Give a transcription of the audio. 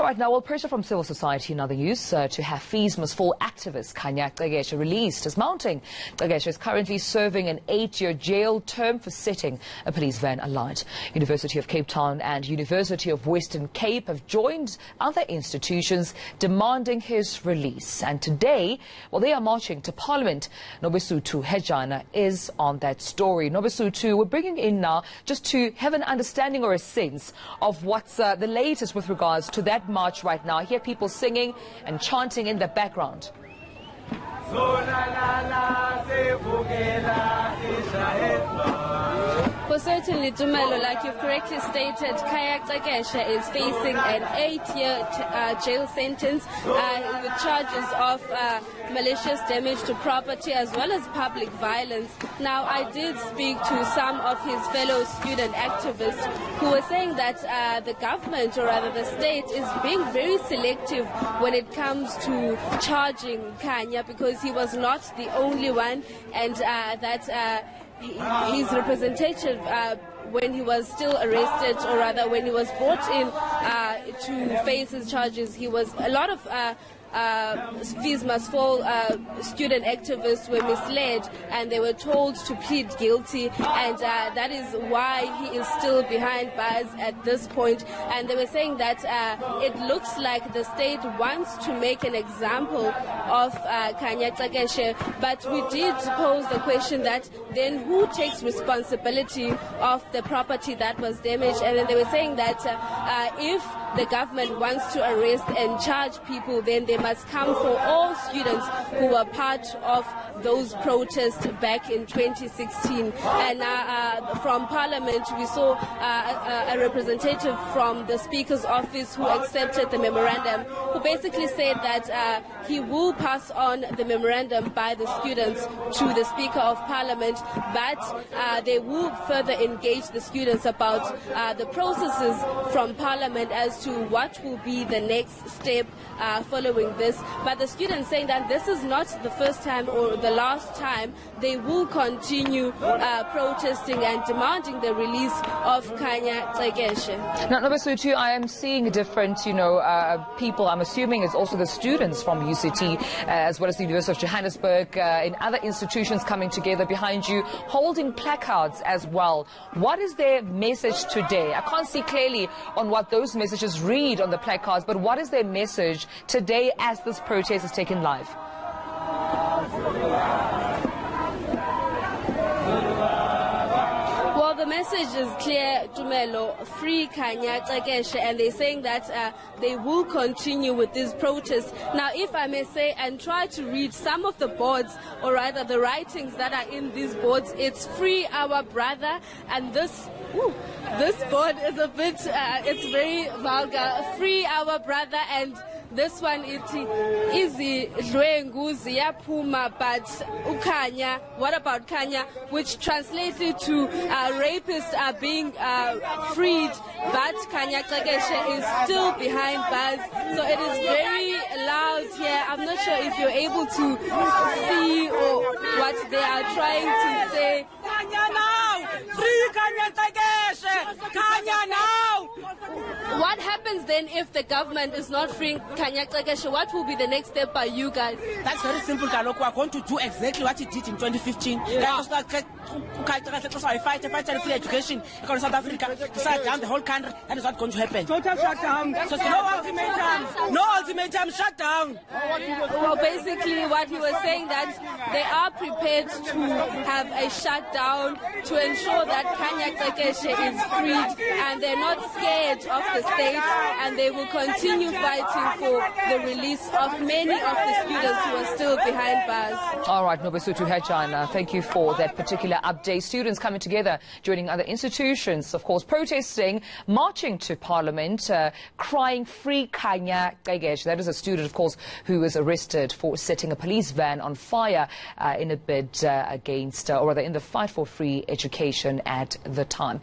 All right, now, well, pressure from civil society in other news to have fees must fall activist Kanya Cekeshe released is mounting. Cekeshe is currently serving an 8-year jail term for setting a police van alight. University of Cape Town and University of Western Cape have joined other institutions demanding his release. And today, well, they are marching to Parliament. Nobesuthu Hejana is on that story. Nobesuthu, we're bringing in now just to have an understanding or a sense of what's the latest with regards to that march right now. I hear people singing and chanting in the background. Well, certainly, Dumelo, like you've correctly stated, Kanya Cekeshe is facing an 8-year jail sentence with charges of malicious damage to property as well as public violence. Now, I did speak to some of his fellow student activists who were saying that the government, or rather the state, is being very selective when it comes to charging Kanya, because he was not the only one, and that his representative when he was still arrested, or rather when he was brought in to face his charges, he was a lot of fees must fall. Student activists were misled and they were told to plead guilty, and that is why he is still behind bars at this point. And they were saying that it looks like the state wants to make an example of Kanya Cekeshe, but we did pose the question that then who takes responsibility of the property that was damaged? And then they were saying that if the government wants to arrest and charge people, then they must come for all students who were part of those protests back in 2016. And from Parliament, we saw a representative from the Speaker's office who accepted the memorandum, who basically said that he will pass on the memorandum by the students to the Speaker of Parliament, but they will further engage the students about the processes from Parliament as to what will be the next step following this. But the students saying that this is not the first time or the last time. They will continue protesting and demanding the release of Kanya Cekeshe. Now, Nobesuthu, I am seeing different, people. I'm assuming it's also the students from UCT as well as the University of Johannesburg in other institutions coming together behind you, holding placards as well. What is their message today? I can't see clearly on what those messages read on the placards, but what is their message today as this protest is taken live? Well, the message is clear, Dumelo: free Kanya Cekeshe, and they're saying that they will continue with these protests. Now, if I may say, and try to read some of the boards, or rather the writings that are in these boards, it's free our brother, and this board is a bit, it's very vulgar. Free our brother, and this one, iti izi dlwenguzi yaphuma, but uKanya, what about Kanya, which translated to rapists are being freed, but Kanya Cekeshe is still behind bars. So it is very loud here. I'm not sure if you're able to see or what they are trying to say. Kanya now! Free Kanya Cekeshe! Kanya now! What happens then if the government is not freeing Kanya Cekeshe? What will be the next step by you guys? That's very simple, Kaloko. We are going to do exactly what he did in 2015. Fight for free education in South Africa, shut down the whole country. That is not going to happen. Total shutdown. So no ultimatum. No ultimatum. Shut down. Well, basically, what he was saying, that they are prepared to have a shutdown to ensure that Kanya Cekeshe is freed, and they're not scared of the state, and they will continue fighting for the release of many of the students who are still behind bars. All right, Nobesuthu Hejana, thank you for that particular update. Students coming together, joining other institutions, of course, protesting, marching to Parliament, crying free Kanya Cekeshe. That is a student, of course, who was arrested for setting a police van on fire in a bid against, or rather in the fight for free education at the time.